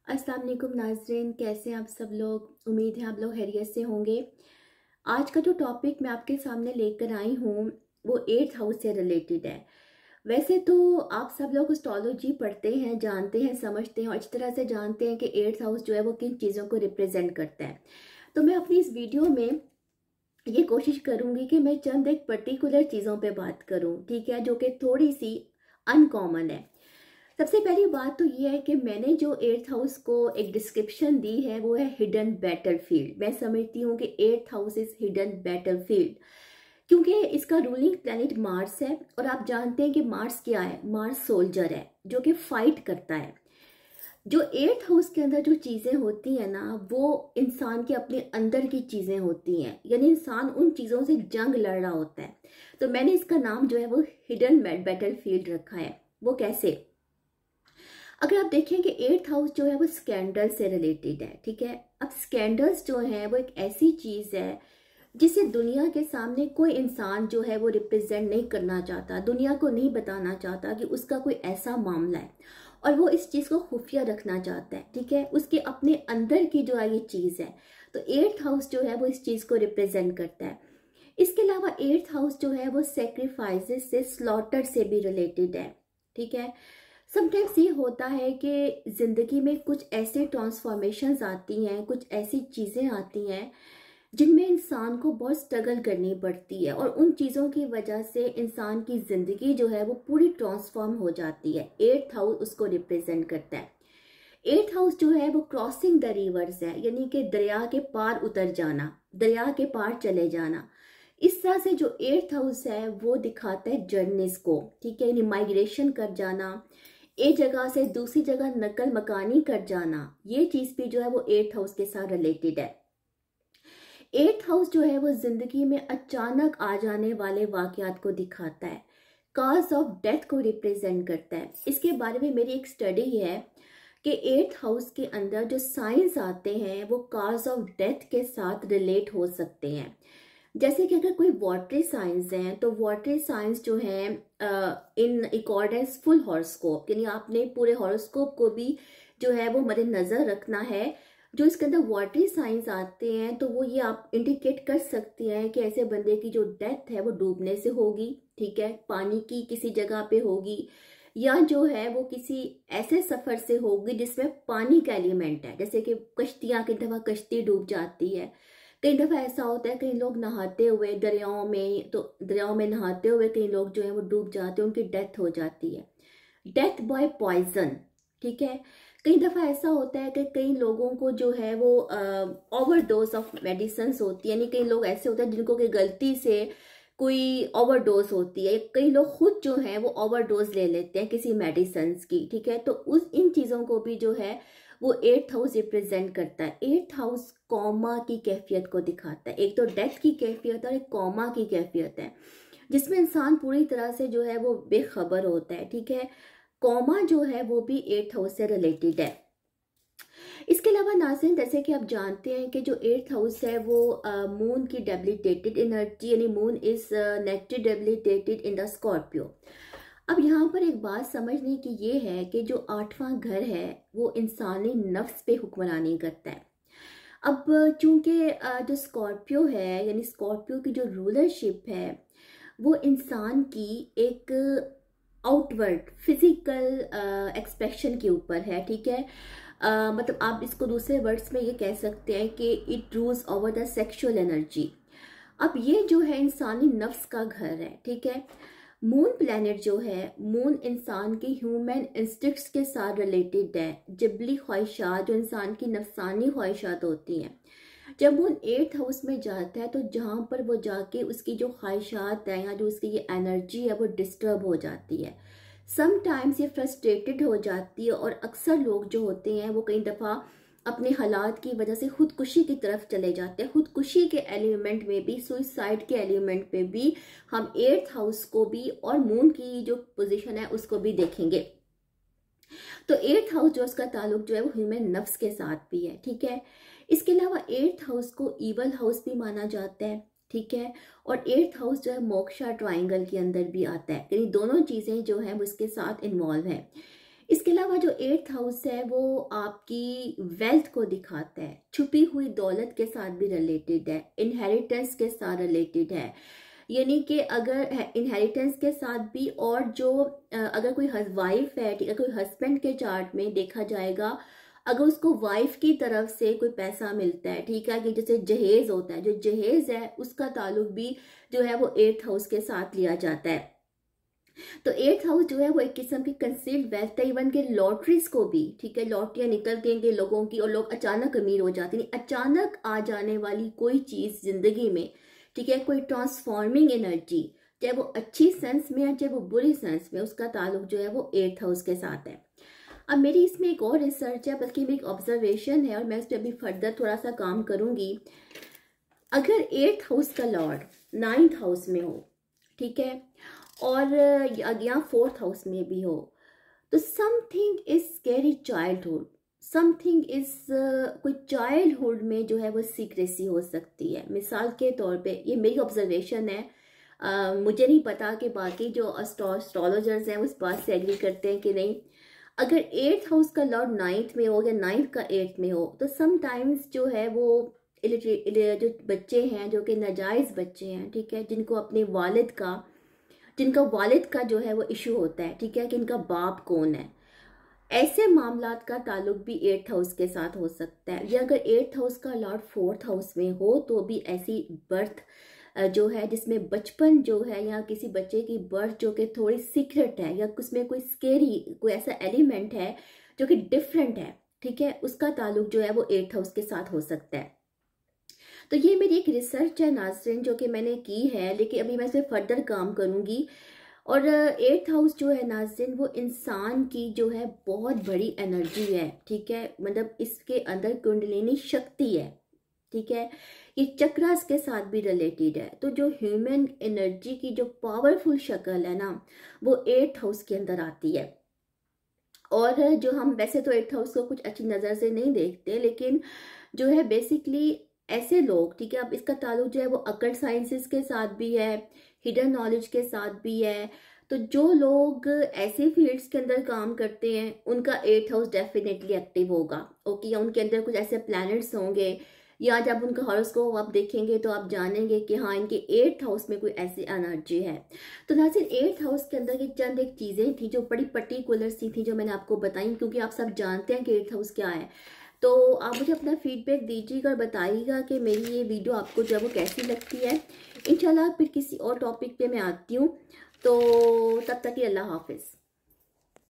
अस्सलाम वालेकुम नाज़रीन, कैसे हैं आप सब लोग। उम्मीद है आप लोग खैरियत से होंगे। आज का जो टॉपिक मैं आपके सामने लेकर आई हूँ वो 8th हाउस से रिलेटेड है। वैसे तो आप सब लोग एस्ट्रोलॉजी पढ़ते हैं, जानते हैं, समझते हैं और अच्छी तरह से जानते हैं कि 8th हाउस जो है वो किन चीज़ों को रिप्रेजेंट करता है। तो मैं अपनी इस वीडियो में ये कोशिश करूँगी कि मैं चंद एक पर्टिकुलर चीज़ों पे बात करूँ, ठीक है, जो कि थोड़ी सी अनकॉमन है। सबसे पहली बात तो ये है कि मैंने जो 8th हाउस को एक डिस्क्रिप्शन दी है वो है हिडन बैटलफील्ड। मैं समझती हूँ कि 8th house is hidden battlefield क्योंकि इसका रूलिंग प्लैनेट मार्स है और आप जानते हैं कि मार्स क्या है। मार्स सोल्जर है जो कि फाइट करता है। जो 8th हाउस के अंदर जो चीज़ें होती हैं ना, वो इंसान के अपने अंदर की चीज़ें होती हैं, यानी इंसान उन चीज़ों से जंग लड़ रहा होता है। तो मैंने इसका नाम जो है वो हिडन बैटलफील्ड रखा है। वो कैसे? अगर आप देखें कि 8th हाउस जो है वो स्कैंडल से रिलेटेड है, ठीक है। अब स्कैंडल्स जो है वो एक ऐसी चीज है जिसे दुनिया के सामने कोई इंसान जो है वो रिप्रेजेंट नहीं करना चाहता, दुनिया को नहीं बताना चाहता कि उसका कोई ऐसा मामला है और वो इस चीज को खुफिया रखना चाहता है, ठीक है। उसके अपने अंदर की जो है ये चीज है। तो 8th हाउस जो है वो इस चीज को रिप्रेजेंट करता है। इसके अलावा 8th हाउस जो है वो सेक्रीफाइसेस से, स्लॉटर से भी रिलेटेड है, ठीक है। समटाइम्स ये होता है कि जिंदगी में कुछ ऐसे ट्रांसफॉर्मेशंस आती हैं, कुछ ऐसी चीजें आती हैं जिनमें इंसान को बहुत स्ट्रगल करनी पड़ती है और उन चीजों की वजह से इंसान की जिंदगी जो है वो पूरी ट्रांसफॉर्म हो जाती है। 8th हाउस उसको रिप्रेजेंट करता है। 8th हाउस जो है वो क्रॉसिंग द रिवर्स है, यानी कि दरिया के पार उतर जाना, दरिया के पार चले जाना। इस तरह से जो 8th हाउस है वो दिखाता है जर्नीज को, ठीक है, यानी माइग्रेशन कर जाना, एक जगह से दूसरी जगह नकल मकानी कर जाना। ये चीज भी जो है वो 8th हाउस के साथ रिलेटेड है। 8th हाउस जो है वो जिंदगी में अचानक आ जाने वाले वाकयात को दिखाता है, काज ऑफ डेथ को रिप्रेजेंट करता है। इसके बारे में मेरी एक स्टडी है कि 8th हाउस के अंदर जो साइंस आते हैं वो काज ऑफ डेथ के साथ रिलेट हो सकते हैं। जैसे कि अगर कोई वाटरी साइंस है तो वाटरी साइंस जो है इन अकॉर्डेंस फुल हॉरोस्कोप, यानी आपने पूरे हॉरोस्कोप को भी जो है वो मद्देनजर रखना है। जो इसके अंदर वाटरी साइंस आते हैं तो वो ये आप इंडिकेट कर सकते हैं कि ऐसे बंदे की जो डेथ है वो डूबने से होगी, ठीक है, पानी की किसी जगह पे होगी, या जो है वो किसी ऐसे सफर से होगी जिसमें पानी का एलिमेंट है। जैसे कि कश्तियां, की दफा कश्ती डूब जाती है, कई दफा ऐसा होता है कई लोग नहाते हुए दरियाओं में, तो दरियाओं में नहाते हुए कई लोग जो है वो डूब जाते हैं, उनकी डेथ हो जाती है, डेथ बाय पॉइजन, ठीक है। कई दफा ऐसा होता है कि कई लोगों को जो है वो ओवरडोज ऑफ मेडिसिन होती है, यानी कई लोग ऐसे होते हैं जिनको कि गलती से कोई ओवरडोज होती है, कई लोग खुद जो है वो ओवरडोज ले लेते हैं किसी मेडिसिन की, ठीक है। तो उस इन चीजों को भी जो है वो 8th हाउस रिप्रेजेंट करता है। 8th हाउस कॉमा की कैफियत को दिखाता है। एक तो डेथ की कैफियत और एक कॉमा की कैफियत है जिसमें इंसान पूरी तरह से जो है वो बेखबर होता है, ठीक है। कॉमा जो है वो भी 8th हाउस से रिलेटेड है। इसके अलावा नाज़रीन, जैसे कि आप जानते हैं कि जो 8th हाउस है वो मून की डेबिलिटेटेड एनर्जी, यानी moon is negative debilitated in the Scorpio. अब यहाँ पर एक बात समझने की ये है कि जो 8वां घर है वो इंसानी नफ्स पे हुक्मरानी करता है। अब चूंकि जो स्कॉर्पियो है, यानी स्कॉर्पियो की जो रूलरशिप है वो इंसान की एक आउटवर्ड फिजिकल एक्सप्रेशन के ऊपर है, ठीक है। मतलब आप इसको दूसरे वर्ड्स में ये कह सकते हैं कि it rules over the sexual energy. अब ये जो है इंसानी नफ्स का घर है, ठीक है। मून प्लैनेट जो है, मून इंसान के ह्यूमन इंस्टिक्ट्स के साथ रिलेटेड है, जबली ख्वाहिशात, जो इंसान की नफसानी ख्वाहिशात होती हैं। जब मून 8th हाउस में जाता है तो जहाँ पर वो जाके उसकी जो ख्वाहिशात है या जो उसकी ये एनर्जी है वो डिस्टर्ब हो जाती है। समटाइम्स ये फ्रस्ट्रेटेड हो जाती है और अक्सर लोग जो होते हैं वो कई दफ़ा अपने हालात की वजह से खुदकुशी की तरफ चले जाते हैं। खुदकुशी के एलिमेंट में भी, सुइसाइड के एलिमेंट पे भी हम 8th हाउस को भी और मून की जो पोजीशन है उसको भी देखेंगे। तो 8th हाउस जो उसका ताल्लुक जो है वो ह्यूमन नफ्स के साथ भी है, ठीक है। इसके अलावा 8th हाउस को ईवल हाउस भी माना जाता है, ठीक है। और 8th हाउस जो है मोक्षा ट्राइंगल के अंदर भी आता है, यानी दोनों चीजें जो है वो इसके साथ इन्वॉल्व है। इसके अलावा जो 8th हाउस है वो आपकी वेल्थ को दिखाता है, छुपी हुई दौलत के साथ भी रिलेटेड है, इनहेरिटेंस के साथ रिलेटेड है। यानी कि अगर इनहेरिटेंस के साथ भी, और जो अगर कोई वाइफ है, ठीक है, कोई हस्बैंड के चार्ट में देखा जाएगा, अगर उसको वाइफ की तरफ से कोई पैसा मिलता है, ठीक है, कि जैसे जहेज होता है, जो जहेज है उसका ताल्लुक भी जो है वो 8th हाउस के साथ लिया जाता है। तो 8th हाउस जो है वो एक किस्म की कंसील्ड वेल्थ है। इवन के लॉटरीज को भी, ठीक है, लॉटरियां निकलती हैं लोगों की और लोग अचानक अमीर हो जाते हैं। अचानक आ जाने वाली कोई चीज जिंदगी में, ठीक है, कोई ट्रांसफॉर्मिंग एनर्जी, चाहे वो अच्छी सेंस में है चाहे वो बुरी सेंस में, उसका ताल्लुक जो है वो 8th हाउस के साथ है। अब मेरी इसमें एक और रिसर्च है, बल्कि मेरी एक ऑब्जर्वेशन है और मैं इस पर अभी फर्दर थोड़ा सा काम करूंगी। अगर 8th हाउस का लॉर्ड 9th हाउस में हो, ठीक है, और या 4th हाउस में भी हो, तो something is scary childhood, something is कोई चाइल्डहुड में जो है वो सीक्रेसी हो सकती है। मिसाल के तौर पे ये मेरी ऑब्जर्वेशन है, मुझे नहीं पता कि बाकी जो एस्ट्रोलॉजर्स हैं उस बात से एग्री करते हैं कि नहीं। अगर 8th हाउस का लॉर्ड 9th में हो या 9th का 8th में हो, तो समटाइम्स जो है वो जो बच्चे हैं जो कि नाजायज बच्चे हैं, ठीक है, जिनका वालिद का जो है वो इशू होता है, ठीक है, कि इनका बाप कौन है, ऐसे मामलात का ताल्लुक भी 8th हाउस के साथ हो सकता है। या अगर 8th हाउस का लॉर्ड 4th हाउस में हो तो भी ऐसी बर्थ जो है जिसमें बचपन जो है, या किसी बच्चे की बर्थ जो कि थोड़ी सीक्रेट है, या उसमें कोई स्केरी कोई ऐसा एलिमेंट है जो कि डिफरेंट है, ठीक है, उसका ताल्लुक जो है वो 8th हाउस के साथ हो सकता है। तो ये मेरी एक रिसर्च है नाज़रीन जो कि मैंने की है, लेकिन अभी मैं इस पर फर्दर काम करूंगी। और 8th हाउस जो है नाज़रीन वो इंसान की जो है बहुत बड़ी एनर्जी है, ठीक है, मतलब इसके अंदर कुंडलिनी शक्ति है, ठीक है, ये चक्रास के साथ भी रिलेटेड है। तो जो ह्यूमन एनर्जी की जो पावरफुल शक्ल है ना, वो 8th हाउस के अंदर आती है। और जो हम वैसे तो 8th हाउस को कुछ अच्छी नज़र से नहीं देखते, लेकिन जो है बेसिकली ऐसे लोग, ठीक है, अब इसका ताल्लुक जो है वो अकल्ट साइंसेस के साथ भी है, हिडन नॉलेज के साथ भी है। तो जो लोग ऐसे फील्ड्स के अंदर काम करते हैं उनका 8th हाउस डेफिनेटली एक्टिव होगा, ओके, या उनके अंदर कुछ ऐसे प्लैनेट्स होंगे, या जब उनका हॉरोस्कोप आप देखेंगे तो आप जानेंगे कि हाँ इनके 8th हाउस में कोई ऐसी एनर्जी है। तो नाज़रीन 8th हाउस के अंदर की चंद एक चीज़ें थी जो बड़ी पर्टिकुलर सी थी जो मैंने आपको बताई, क्योंकि आप सब जानते हैं कि 8th हाउस क्या है। तो आप मुझे अपना फीडबैक दीजिएगा और बताइएगा कि मेरी ये वीडियो आपको जो है वो कैसी लगती है। इंशाल्लाह फिर किसी और टॉपिक पे मैं आती हूँ, तो तब तक के अल्लाह हाफिज़।